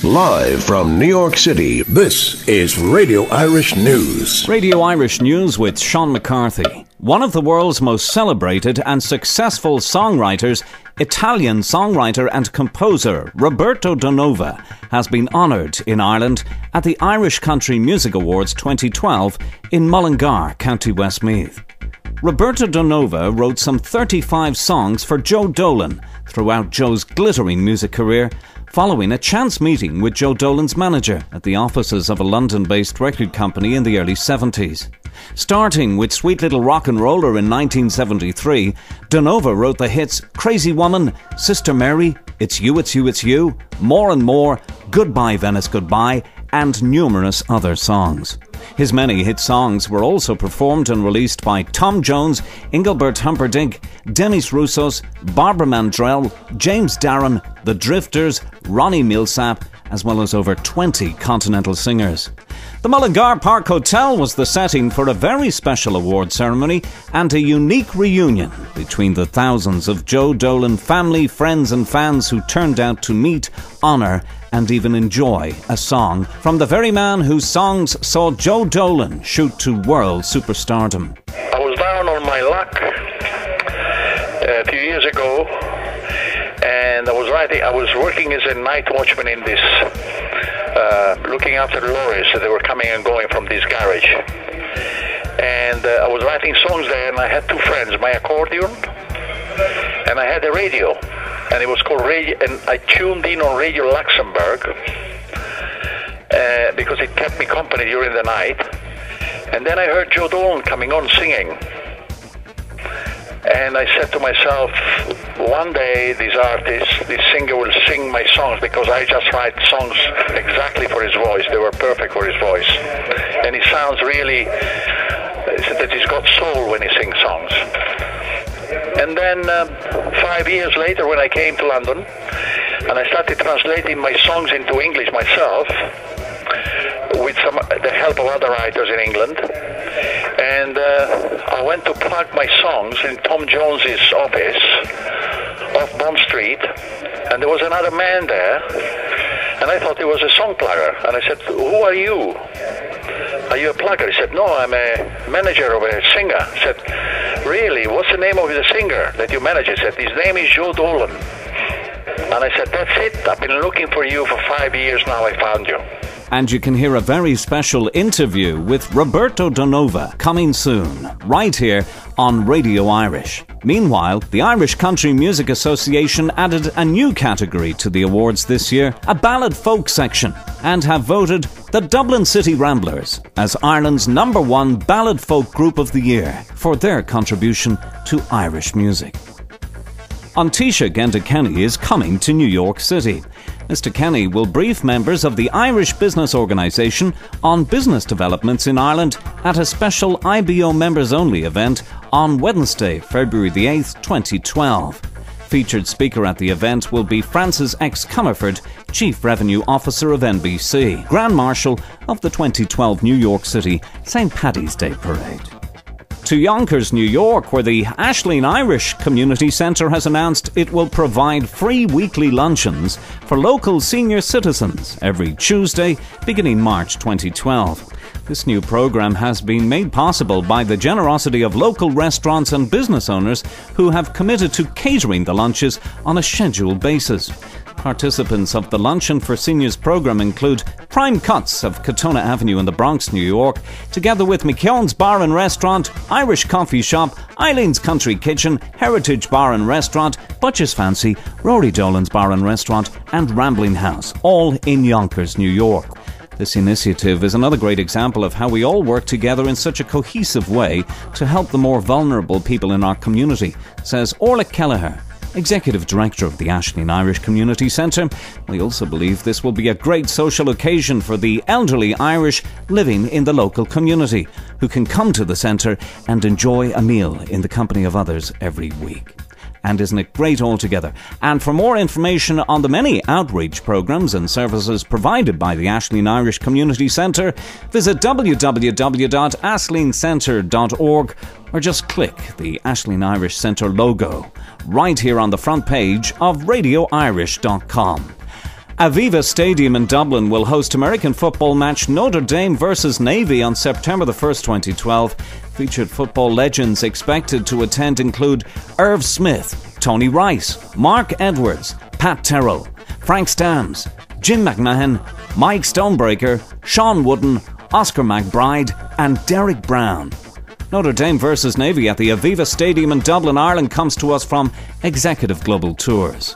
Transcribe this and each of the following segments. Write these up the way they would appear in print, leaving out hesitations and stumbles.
Live from New York City, this is Radio Irish News. Radio Irish News with Sean McCarthy. One of the world's most celebrated and successful songwriters, Italian songwriter and composer Roberto De Nova, has been honoured in Ireland at the Irish Country Music Awards 2012 in Mullingar, County Westmeath. Roberto De Nova wrote some 35 songs for JOE Dolan throughout Joe's glittering music career, following a chance meeting with Joe Dolan's manager at the offices of a London-based record company in the early 70s. Starting with Sweet Little Rock and Roller in 1973, De Nova wrote the hits Crazy Woman, Sister Mary, It's You, It's You, It's You, More and More, Goodbye, Venice Goodbye, and numerous other songs. His many hit songs were also performed and released by Tom Jones, Engelbert Humperdinck, Dennis Roussos, Barbara Mandrell, James Darren, The Drifters, Ronnie Millsap, as well as over 20 continental singers. The Mullingar Park Hotel was the setting for a very special award ceremony and a unique reunion between the thousands of Joe Dolan family, friends and fans who turned out to meet, honour and even enjoy a song from the very man whose songs saw Joe Dolan shoot to world superstardom. I was down on my luck a few years ago, and I was working as a night watchman in this, looking after the lorries that they were coming and going from this garage. And I was writing songs there, and I had two friends, my accordion, and I had a radio. And it was called Radio, and I tuned in on Radio Luxembourg because it kept me company during the night. And then I heard Joe Dolan coming on singing. And I said to myself, one day this artist, this singer will sing my songs, because I just write songs exactly for his voice. They were perfect for his voice. And he sounds really, that he's got soul when he sings songs. And then 5 years later, when I came to London and I started translating my songs into English myself with the help of other writers in England, and I went to plug my songs in Tom Jones's office off Bond Street, and there was another man there, and I thought he was a song plugger, and I said, "Who are you? Are you a plugger?" He said, "No, I'm a manager of a singer." I said, "Really? What's the name of the singer that you manage?" He said, "His name is Joe Dolan." And I said, "That's it. I've been looking for you for 5 years now. I found you." And you can hear a very special interview with Roberto De Nova coming soon, right here on Radio Irish. Meanwhile, the Irish Country Music Association added a new category to the awards this year, a ballad folk section, and have voted the Dublin City Ramblers as Ireland's #1 ballad folk group of the year for their contribution to Irish music. Taoiseach Enda Kenny is coming to New York City. Mr. Kenny will brief members of the Irish Business Organisation on business developments in Ireland at a special IBO members-only event on Wednesday, February the 8th, 2012. Featured speaker at the event will be Francis X. Comerford, Chief Revenue Officer of NBC, Grand Marshal of the 2012 New York City St. Paddy's Day Parade. To Yonkers, New York, where the Aisling Irish Community Centre has announced it will provide free weekly luncheons for local senior citizens every Tuesday beginning March 2012. This new programme has been made possible by the generosity of local restaurants and business owners who have committed to catering the lunches on a scheduled basis. Participants of the Luncheon for Seniors programme include Prime Cuts of Katona Avenue in the Bronx, New York, together with McKeown's Bar and Restaurant, Irish Coffee Shop, Eileen's Country Kitchen, Heritage Bar and Restaurant, Butch's Fancy, Rory Dolan's Bar and Restaurant, and Rambling House, all in Yonkers, New York. This initiative is another great example of how we all work together in such a cohesive way to help the more vulnerable people in our community, says Orla Kelleher, Executive Director of the Aisling Irish Community Centre. We also believe this will be a great social occasion for the elderly Irish living in the local community, who can come to the centre and enjoy a meal in the company of others every week. And isn't it great altogether? And for more information on the many outreach programmes and services provided by the Aisling Irish Community Centre, visit www.aislingcentre.org or just click the Aisling Irish Centre logo right here on the front page of radioirish.com. Aviva Stadium in Dublin will host American football match Notre Dame versus Navy on September the 1st, 2012. Featured football legends expected to attend include Irv Smith, Tony Rice, Mark Edwards, Pat Terrell, Frank Stamms, Jim McMahon, Mike Stonebreaker, Sean Wooden, Oscar McBride and Derek Brown. Notre Dame versus Navy at the Aviva Stadium in Dublin, Ireland comes to us from Executive Global Tours.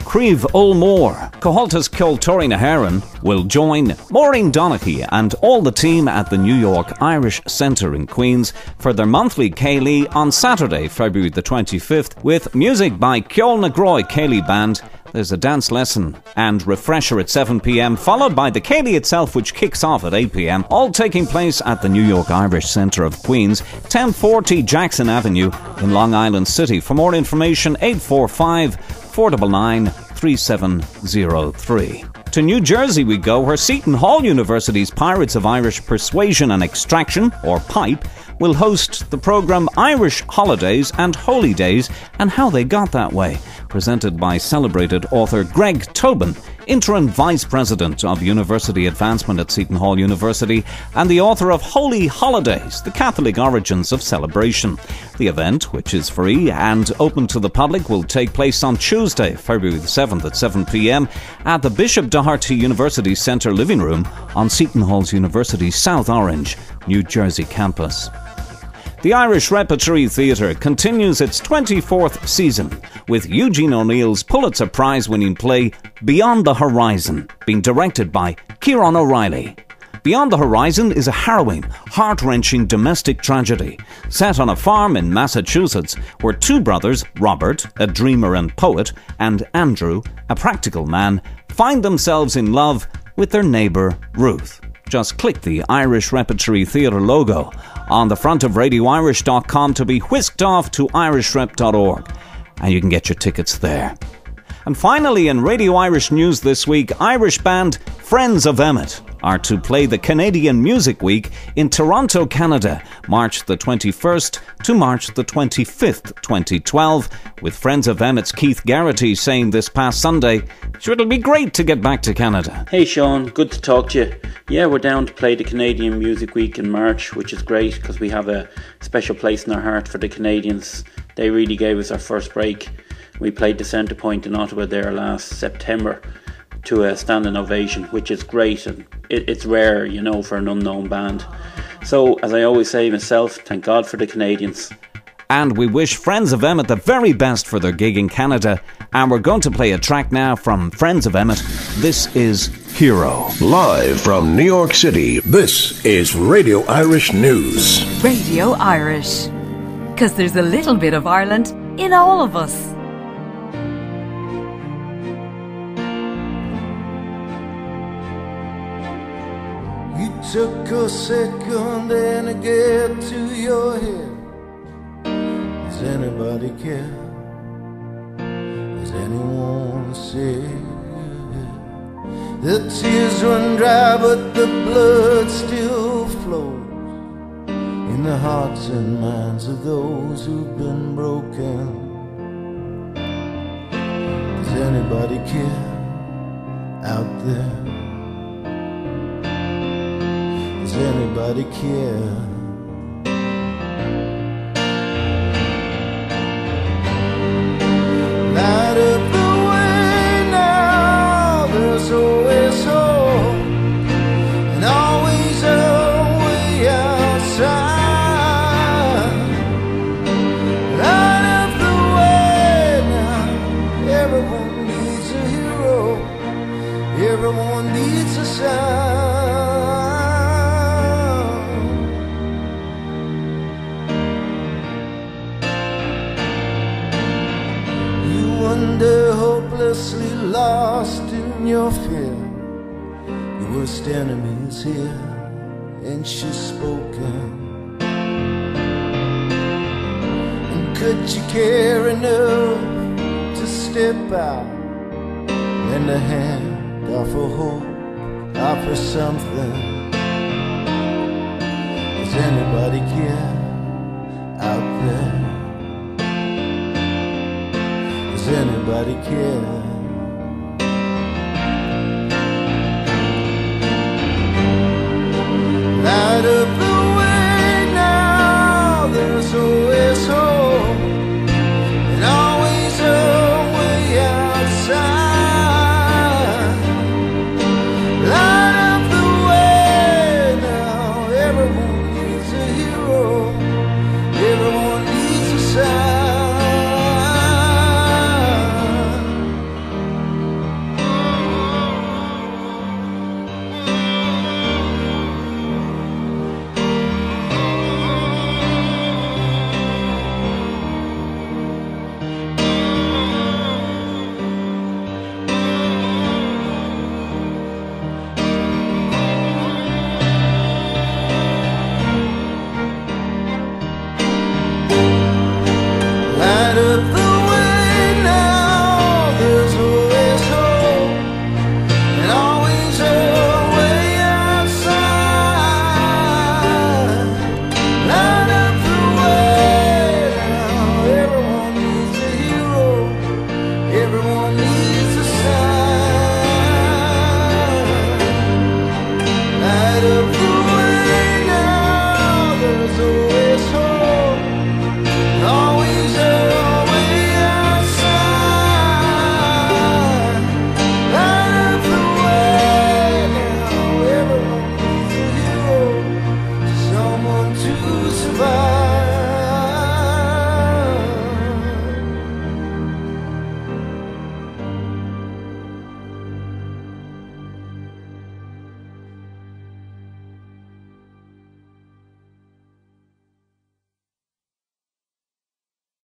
Creve Ulmore, Coholtas Kiltory na Heron will join Maureen Donaghy and all the team at the New York Irish Centre in Queens for their monthly Céilí on Saturday, February the 25th, with music by Ceol na Groid Céilí Band. There's a dance lesson and refresher at 7 p.m, followed by the Céilí itself, which kicks off at 8 p.m, all taking place at the New York Irish Centre of Queens, 1040 Jackson Avenue in Long Island City. For more information, 845-499-3703. To New Jersey we go, where Seton Hall University's Pirates of Irish Persuasion and Extraction, or PIPE, will host the programme Irish Holidays and Holy Days and How They Got That Way, presented by celebrated author Greg Tobin, interim Vice President of University Advancement at Seton Hall University and the author of Holy Holidays, The Catholic Origins of Celebration. The event, which is free and open to the public, will take place on Tuesday, February the 7th at 7 p.m. at the Bishop Doherty University Centre Living Room on Seton Hall's University's South Orange, New Jersey campus. The Irish Repertory Theatre continues its 24th season with Eugene O'Neill's Pulitzer Prize-winning play Beyond the Horizon, being directed by Kieran O'Reilly. Beyond the Horizon is a harrowing, heart-wrenching domestic tragedy set on a farm in Massachusetts where two brothers, Robert, a dreamer and poet, and Andrew, a practical man, find themselves in love with their neighbour, Ruth. Just click the Irish Repertory Theatre logo on the front of RadioIrish.com to be whisked off to irishrep.org, and you can get your tickets there. And finally, in Radio Irish news this week, Irish band Friends of Emmet are to play the Canadian Music Week in Toronto, Canada, March the 21st to March the 25th, 2012, with Friends of Emmet's Keith Garrity saying this past Sunday, "Sure, it'll be great to get back to Canada." Hey Sean, good to talk to you. Yeah, we're down to play the Canadian Music Week in March, which is great because we have a special place in our heart for the Canadians. They really gave us our first break. We played the Centre Point in Ottawa there last September to a standing ovation, which is great, and it's rare, you know, for an unknown band. So, as I always say myself, thank God for the Canadians. And we wish Friends of Emmet the very best for their gig in Canada. And we're going to play a track now from Friends of Emmet. This is Hero. Live from New York City, this is Radio Irish News. Radio Irish. Because there's a little bit of Ireland in all of us. You took a second and to get to your head. Does anybody care? Does anyone say? The tears run dry but the blood still flows in the hearts and minds of those who've been broken. Does anybody care out there? Does anybody care? Light up the way now, there's always hope, and always a way outside. Light up the way now, everyone needs a hero, everyone needs a sign. Hopelessly lost in your fear. Your worst enemy is here, and she's spoken. And could you care enough to step out, lend a hand, offer hope, offer something? Does anybody care out there? Does anybody care? everyone